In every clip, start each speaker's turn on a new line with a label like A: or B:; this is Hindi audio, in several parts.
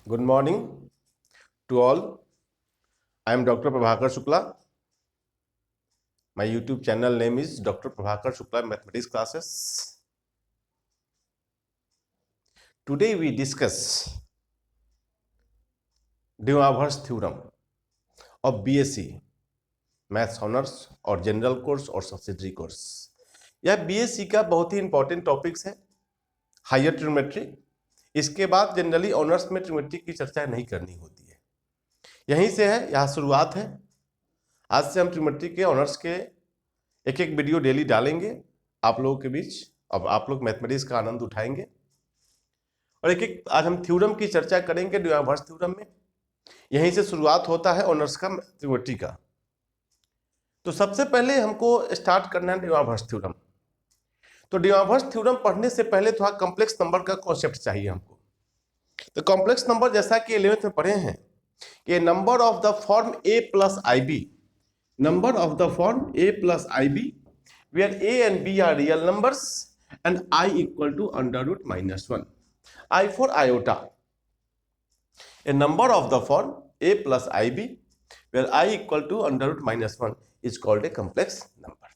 A: Good morning to all. I am Dr. Prabhakar Shukla. My YouTube channel name is Dr. Prabhakar Shukla Mathematics Classes. Today we discuss de Moivre's theorem of BSc Maths Honors और जनरल कोर्स और सब्सिडरी कोर्स। यह BSc का बहुत ही इंपॉर्टेंट टॉपिक्स है, हायर ट्रिग्नोमेट्री। इसके बाद जनरली ऑनर्स में ट्रिग्नोमेट्री की चर्चा नहीं करनी होती है, यहीं से है, यहाँ शुरुआत है। आज से हम ट्रिग्नोमेट्री के ऑनर्स के एक एक वीडियो डेली डालेंगे आप लोगों के बीच। अब आप लोग मैथमेटिक्स का आनंद उठाएंगे और एक एक आज हम थ्योरम की चर्चा करेंगे de Moivre's थ्योरम में। यहीं से शुरुआत होता है ऑनर्स का ट्रिग्नोमेट्री का। तो सबसे पहले हमको स्टार्ट करना है de Moivre's थ्योरम। तो de Moivre's थ्योरम पढ़ने से पहले थोड़ा कॉम्प्लेक्स नंबर का कॉन्सेप्ट चाहिए हमको। तो कॉम्प्लेक्स नंबर जैसा कि 11th में पढ़े हैं कि number of the form a plus IB, number of the form a plus ib where a and b are real numbers and I equal to under root minus 1. I for iota. A number of the form a plus ib where I equal to under root minus 1 is called a complex number.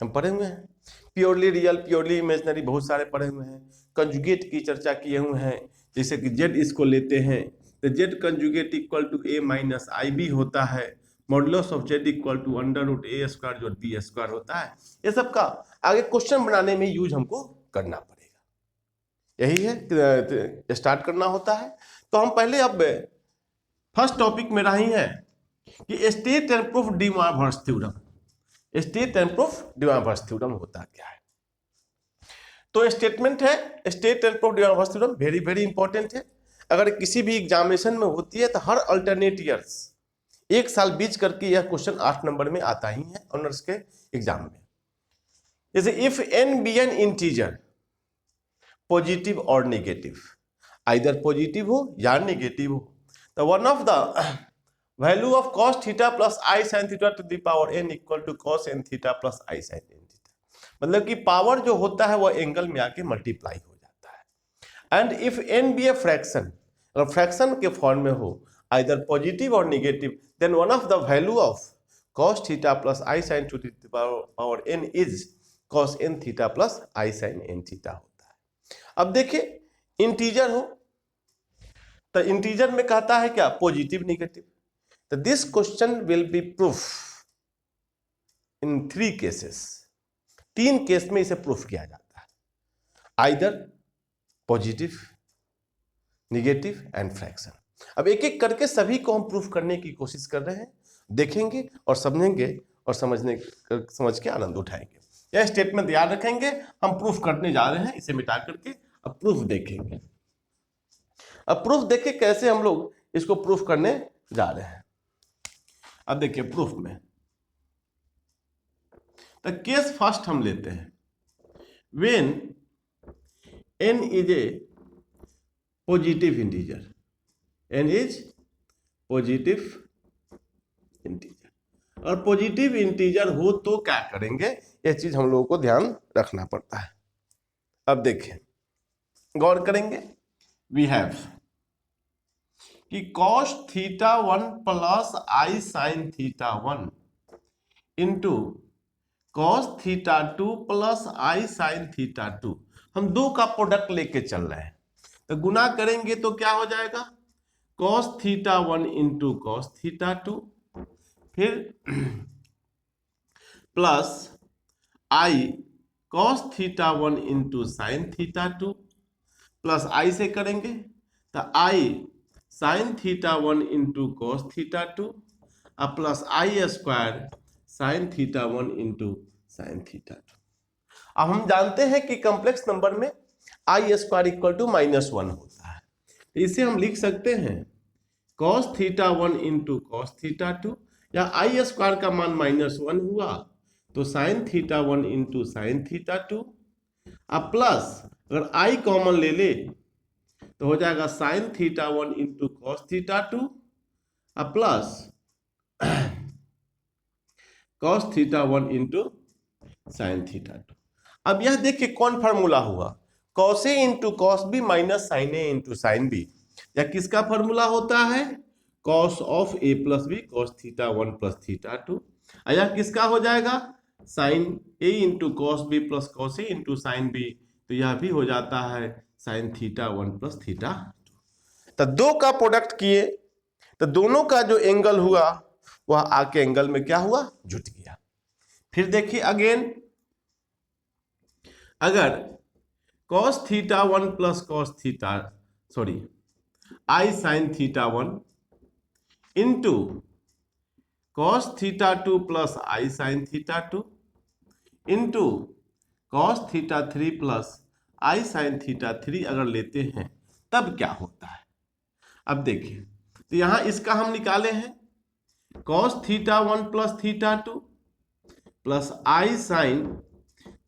A: हम पढ़े हुए हैं प्योरली रियल, प्योरली इमेजिनरी, बहुत सारे पढ़े हुए हैं। कंजुगेट की चर्चा किए हुए हैं, जैसे कि z इसको लेते हैं तो z conjugate equal to a minus IB होता है। Modulus of z equal to under root a square जो b स्क्वायर होता है। ये सब का आगे क्वेश्चन बनाने में यूज हमको करना पड़ेगा, यही है, स्टार्ट करना होता है। तो हम पहले अब फर्स्ट टॉपिक मेरा ही है कि state and proof de Moivre's theorem. State and proof de Moivre's theorem होता क्या है? तो स्टेटमेंट है state and proof de Moivre's theorem, very very important है। अगर किसी भी एग्जामिनेशन में होती है तो हर अल्टरनेट ईयर्स एक साल बीच करके यह क्वेश्चन 8 नंबर में आता ही है ऑनर्स के एग्जाम में। जैसे if n be an integer positive और नेगेटिव, आइदर पॉजिटिव हो या नेगेटिव हो, तो one of the value of cos theta plus I sine theta to the power n equal to cos n theta plus I sine n theta. मतलब कि पावर जो होता है वह एंगल में आके मल्टीप्लाई हो जाता है। And if n be a fraction, अगर फ्रैक्शन के फॉर्म में हो either positive or negative, then one of the value of cos theta plus I sin to the power n is cos n theta plus I sin n theta होता है। अब देखिए इंटीजर हो तो इंटीजर में कहता है क्या, पॉजिटिव नेगेटिव। तो this question will be proof in 3 cases. 3 case में इसे प्रूफ किया जाता है, either positive, negative and fraction. अब एक एक करके सभी को हम प्रूफ करने की कोशिश कर रहे हैं, देखेंगे और समझेंगे और समझ के आनंद उठाएंगे। यह स्टेटमेंट याद रखेंगे, हम प्रूफ करने जा रहे हैं, इसे मिटा करके अब प्रूफ देखेंगे। अब प्रूफ देखें कैसे हम लोग इसको प्रूफ करने जा रहे हैं। अब देखिए प्रूफ में तो केस फर्स्ट हम लेते हैं, when n is a positive integer, n is positive integer. और पॉजिटिव इंटीजर हो तो क्या करेंगे, यह चीज हम लोगों को ध्यान रखना पड़ता है। अब देखिए गौर करेंगे, वी हैव कि cos थीटा 1 प्लस आई sine theta 1 into cos theta 2 plus आई साइन थीटा 2। हम दो का प्रोडक्ट लेके चल रहे हैं तो गुना करेंगे तो क्या हो जाएगा, cos theta 1 into cos theta 2, फिर plus I cos theta 1 into sine theta 2, plus I से करेंगे तो I sine theta 1 into cos theta 2 और plus I square sine theta 1 into sine theta 2। अब हम जानते हैं कि कॉम्प्लेक्स नंबर में आई स्क्वायर इक्वल टू -1 होता है, तो इसे हम लिख सकते हैं cos theta 1 into cos theta 2, या आई स्क्वायर का मान -1 हुआ तो sign theta 1 into sine theta 2, अब प्लस अगर आई कॉमन ले ले तो हो जाएगा sine theta 1 into cos theta 2 अब plus cos theta 1 into sine theta 2। अब यह देखिए कौन फार्मूला हुआ, cos a into cos b minus sine a into sine b। या किसका फॉर्मूला होता है cos of A plus B cos theta 1 plus theta 2, या किसका हो जाएगा साइन ए into cos B plus cos ए इंटू साइन बी, तो यह भी हो जाता है साइन थीटा 1 प्लस थीटा 2। तो दो का प्रोडक्ट किए तो दोनों का जो एंगल हुआ वह आके एंगल में क्या हुआ जुट गया। फिर देखिए अगेन, अगर cos theta 1 plus cos theta i sine theta 1 into cos theta 2 plus I sine theta 2 into cos theta 3 plus I sine theta 3 अगर लेते हैं तब क्या होता है। अब देखिए, तो यहां इसका हम निकाले हैं cos theta 1 plus theta 2 plus आई sine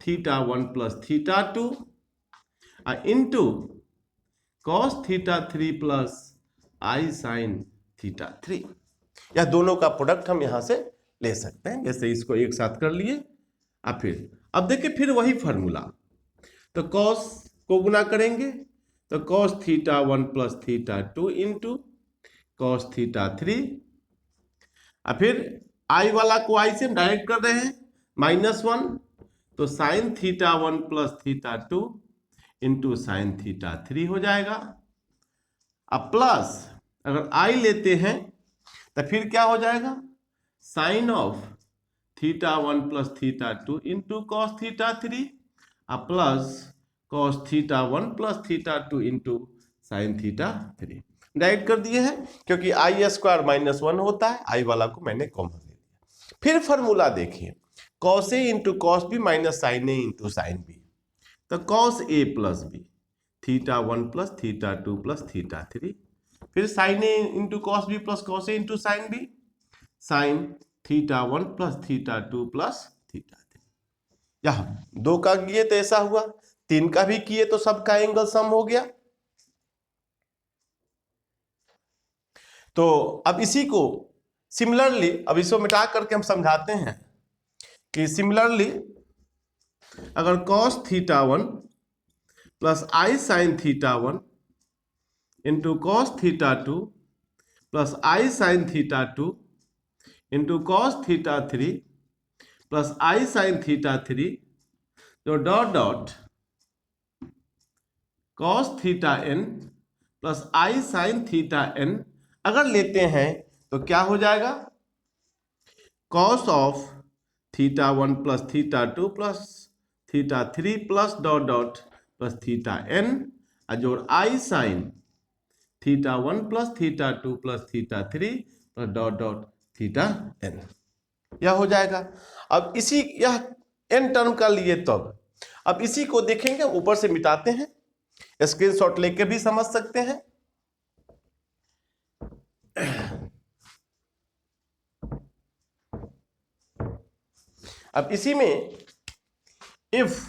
A: theta 1 plus theta 2 into cos theta 3 plus आई साइन थीटा 3। यह दोनों का प्रोडक्ट हम यहां से ले सकते हैं, जैसे इसको एक साथ कर लिए। अब देखिए फिर वही फॉर्मूला, तो cos को गुना करेंगे तो cos theta 1 plus theta 2 into cos theta 3, और फिर आई वाला को आई से डायरेक्ट कर रहे हैं -1, तो sign theta 1 plus theta 2 into sine theta 3 हो जाएगा। अब प्लस अगर आई लेते हैं तो फिर क्या हो जाएगा sine of theta 1 plus theta 2 into cos theta 3 plus cos theta 1 plus theta 2 into sine theta 3। Direct कर दिए हैं क्योंकि आई स्क्वायर -1 होता है, आई वाला को मैंने कॉमन ले लिया। फिर फॉर्मूला देखिए कॉस ए into cos b minus sine ए इंटू साइन बी, तो cos a plus b theta 1 plus theta 2 plus theta 3, फिर साइन ए into cos B plus cos ए into sine b sine theta 1 plus theta 2 plus theta 3। यह दो का किए तो ऐसा हुआ, तीन का भी किए तो सबका एंगल सम हो गया। तो अब इसी को सिमिलरली अब इसको मिटा करके हम समझाते हैं कि सिमिलरली अगर cos थीटा 1 प्लस आई sine theta 1 into cos theta 2 plus आई sine theta 2 into cos theta 3 plus आई साइन थीटा 3, जो dot dot cos theta n plus आई साइन थीटा n अगर लेते हैं तो क्या हो जाएगा cos of theta 1 plus theta 2 plus theta 3 plus dot dot plus theta n जोड़ i sine theta 1 plus theta 2 plus theta 3 plus dot dot theta n, यह हो जाएगा। अब इसी यह n टर्म का लिए तब अब इसी को देखेंगे, ऊपर से मिटाते हैं, स्क्रीनशॉट लेके भी समझ सकते हैं। अब इसी में if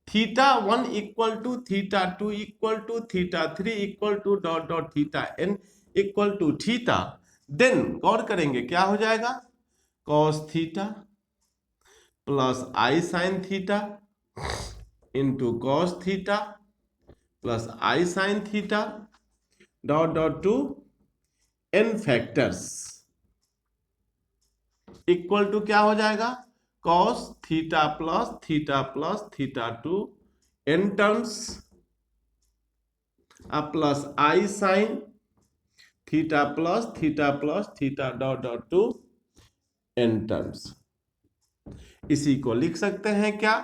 A: theta 1 equal to theta 2 equal to theta 3 equal to dot dot theta n equal to theta, then गौर करेंगे क्या हो जाएगा cos theta plus I sine theta into cos theta plus I sine theta dot dot to n factors equal to क्या हो जाएगा cos theta plus theta 2 n terms plus I sine theta plus theta dot dot to n terms. इसी को लिख सकते हैं क्या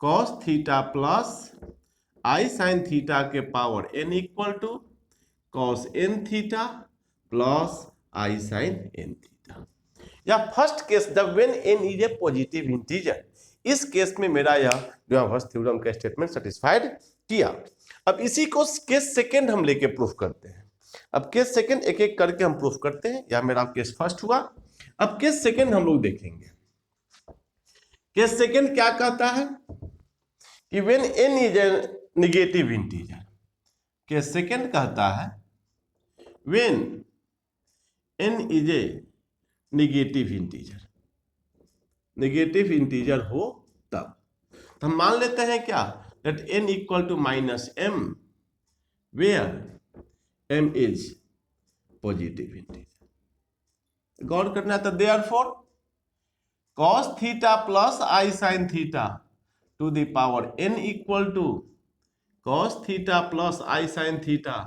A: cos थीटा प्लस आई साइन थीटा के power n equal to cos n theta plus I sine n theta. या फर्स्ट केस जब when n is a positive integer, इस केस में मेरा यह ड्यूहर्स थ्योरम का स्टेटमेंट सेटिस्फाइड किया। अब इसी को केस सेकंड हम लेके प्रूफ करते हैं। अब केस सेकंड एक एक करके हम प्रूफ करते हैं। या मेरा केस फर्स्ट हुआ, अब केस सेकंड हम लोग देखेंगे। केस सेकंड क्या कहता है कि when n is a negative integer, case second कहता है when n is a negative integer हो तब। तो हम मान लेते हैं क्या that n equal to -m where m is positive integer. गौर करना है। तो therefore cos theta plus I sine theta to the power n equal to cos theta plus I sine theta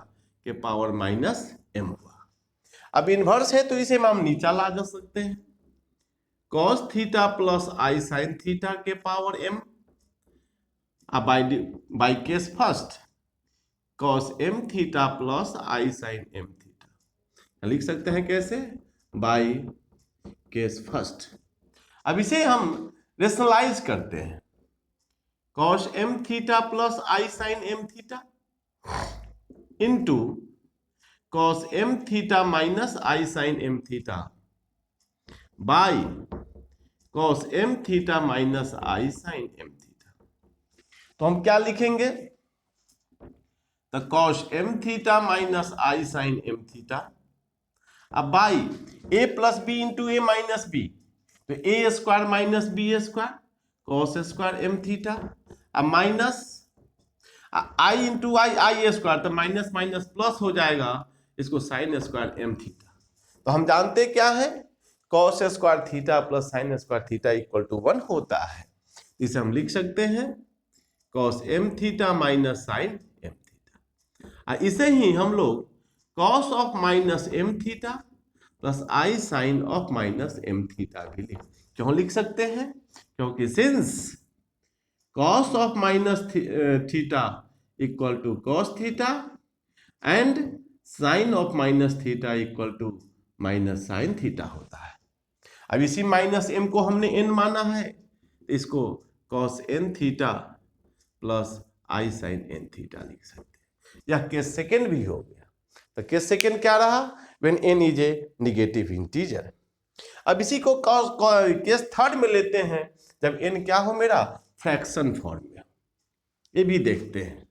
A: के पावर माइनस m हुआ। अब इन्वर्स है तो इसे हम नीचा ला जा सकते हैं। cos थीटा प्लस आई साइन थीटा के पावर m, अब by case first cos m theta plus I sine m theta लिख सकते हैं कैसे, बाई केस फर्स्ट। अब इसे हम रेशनलाइज करते हैं। cos m theta plus I sine m theta into cos m theta minus i sine m theta by cos m theta minus i sine m theta. तो हम क्या लिखेंगे, तो cos m theta minus i sine m theta, अब by a plus b into a minus b, तो a square minus b square cos square m theta, अब minus i into i, i square, तो माइनस माइनस प्लस हो जाएगा, इसको साइन स्क्वायर एम थीटा। तो हम जानते क्या है, cos square theta plus sine square theta equal to 1 होता है। इसे हम लिख सकते हैं cos M theta minus sine M theta. इसे ही हम लोग cos of minus M theta plus I sine of minus M theta भी क्यों लिख सकते हैं, क्योंकि since cos of minus theta equal to cos theta and sine of minus theta equal to minus sine theta होता है। अब इसी माइनस एम को हमने एन माना है, इसको कॉस एन थीटा प्लस आई साइन एन थीटा लिख सकते हैं। यह केस सेकेंड भी हो गया। तो केस सेकेंड क्या रहा, when n is a negative integer. अब इसी को केस थर्ड में लेते हैं, जब n क्या हो मेरा फ्रैक्शन फॉर्म में। ये भी देखते हैं।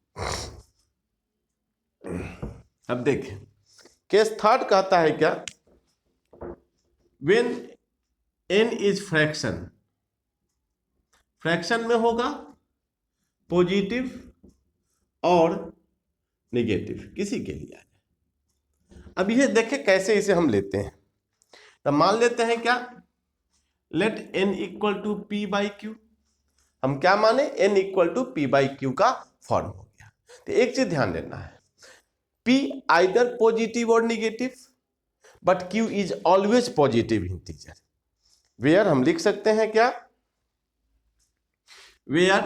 A: अब देखें केस थर्ड कहता है क्या, when n is fraction, fraction में होगा पॉजिटिव और नेगेटिव किसी के लिए। अब ये देखें कैसे इसे हम लेते हैं। तो मान लेते हैं क्या, let n equal to P by Q. हम क्या माने, n equal to P by Q का फॉर्म हो गया। तो एक चीज ध्यान देना है, p आइदर पॉजिटिव और negative, but q is always positive integer. Where हम लिख सकते हैं क्या, where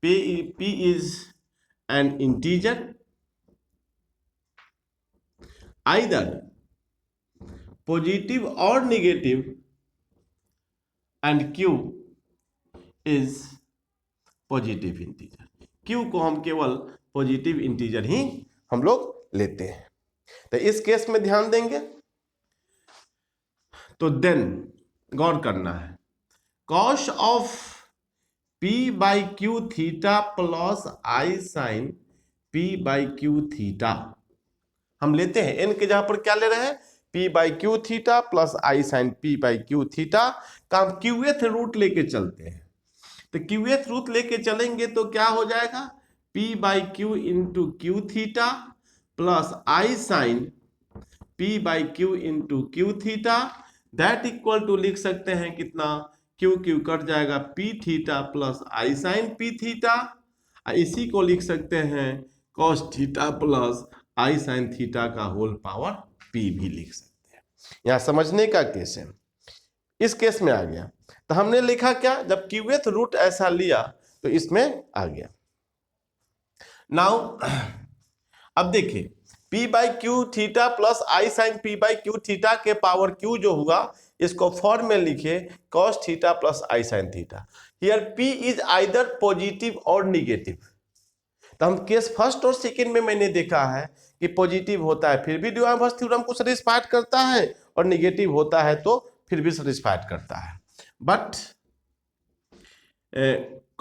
A: p is an integer either positive or negative and q is positive integer। q को हम केवल पॉजिटिव इंटीजर ही हम लोग लेते हैं। तो इस केस में ध्यान देंगे तो देन गौर करना है, cos of p by Q theta plus I sine p by Q theta हम लेते हैं। n के जहां पर क्या ले रहे हैं, p by Q theta plus I sine p by Q theta का हम क्यूएथ रूट लेके चलते हैं। तो क्यूएथ रूट लेके चलेंगे तो क्या हो जाएगा, p by Q into Q theta plus I sine p by Q into Q theta, that equal to लिख सकते हैं कितना, क्यू क्यू कट जाएगा, p थीटा प्लस आई साइन p थीटा। इसी को लिख सकते हैं cos थीटा प्लस आई साइन थीटा का होल पावर p भी लिख सकते हैं। यहां समझने का केस है। इस केस में आ गया तो हमने लिखा क्या, जब क्यूएथ रूट ऐसा लिया तो इसमें आ गया। नाउ अब देखिए p by Q theta plus I sine p by Q theta के पावर q जो हुआ, इसको फॉर्म में लिखे cos theta plus I sine theta. Here p is either positive और निगेटिव। तो हम केस फर्स्ट और सेकेंड में मैंने देखा है कि पॉजिटिव होता है फिर भी डिवाइवर्स थ्योरम को सैटिस्फाइड करता है, और नेगेटिव होता है तो फिर भी सैटिस्फाइड करता है। But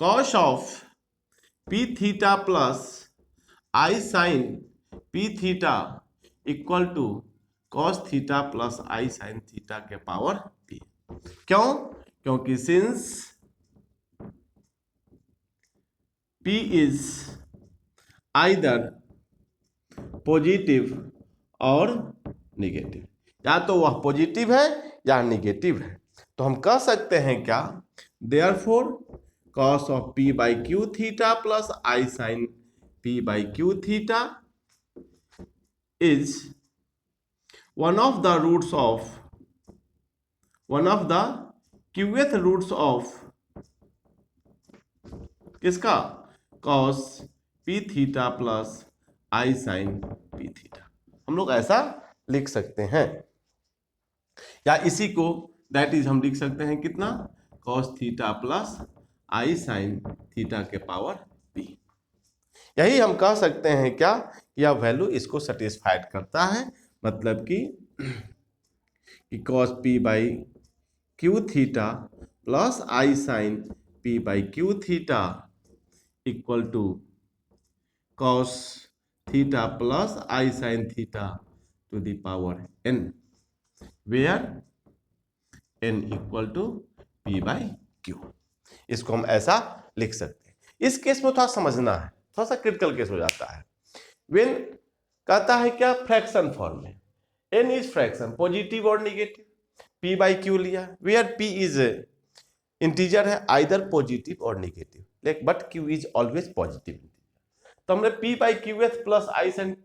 A: cos of p theta plus I sine p theta equal to cos theta plus I sine theta के पावर p। क्यों, क्योंकि since p is either positive और निगेटिव, या तो वह पॉजिटिव है या निगेटिव है। तो हम कह सकते हैं क्या, therefore cos of p by Q theta plus I sine p by Q theta is one of the qth roots of किसका, cos p थीटा प्लस आई साइन p थीटा। हम लोग ऐसा लिख सकते हैं, या इसी को दैट इज हम लिख सकते हैं कितना, cos थीटा प्लस आई साइन थीटा के पावर p। यही हम कह सकते हैं क्या, यह वैल्यू इसको सेटिस्फाइड करता है, मतलब कि cos p by Q theta plus I sine p by Q theta equal to cos theta plus I sine theta to the power n, where n equal to p by Q. इसको हम ऐसा लिख सकते हैं। इस केस में थोड़ा समझना है, थोड़ा सा क्रिटिकल केस हो जाता है। व्हेन कहता है क्या, फ्रैक्शन फॉर्म में, n इज फ्रैक्शन, पॉजिटिव और निगेटिव, p बाई क्यू लिया, वेयर p इज इंटीजर है, आइदर पॉजिटिव और negative, but q is always positive. तो हमने p बाई क्यू एथ plus I sine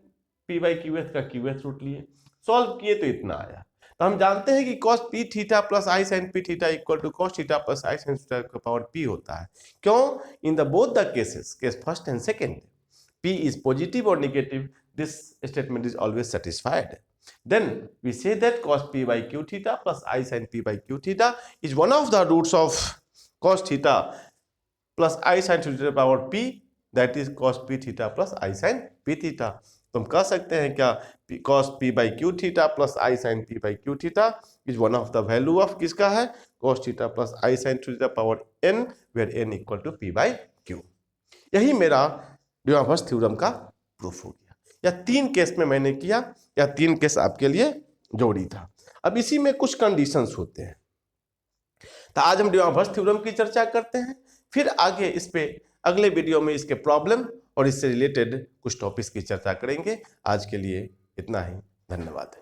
A: p by Q एथ का क्यू एथ रूट लिए, सॉल्व किए तो इतना आया। तो हम जानते हैं कि cos p theta plus I sine p theta equal to cos theta plus I sine theta का पावर p होता है। क्यों, in the both the cases, case first and second, p is positive or negative, this statement is always satisfied. Then we say that cos p by q theta plus I sin p by q theta is one of the roots of cos theta plus I sin theta to the power p, that is cos p theta plus I sin p theta। तो हम कह सकते हैं क्या, cos p by q theta plus I sin p by q theta is one of the value of किसका है, cos theta plus I sin to the power n, where n equal to p by q। यही मेरा डिमॉर्फस थ्योरम का प्रूफ हो गया। या तीन केस में मैंने किया, या तीन केस आपके लिए जोड़ी था। अब इसी में कुछ कंडीशंस होते हैं, तो आज हम डिमॉर्फस थ्योरम की चर्चा करते हैं, फिर आगे इस पे अगले वीडियो में इसके प्रॉब्लम और इससे रिलेटेड कुछ टॉपिक्स की चर्चा करेंगे। आज के लिए इतना ही, धन्यवाद।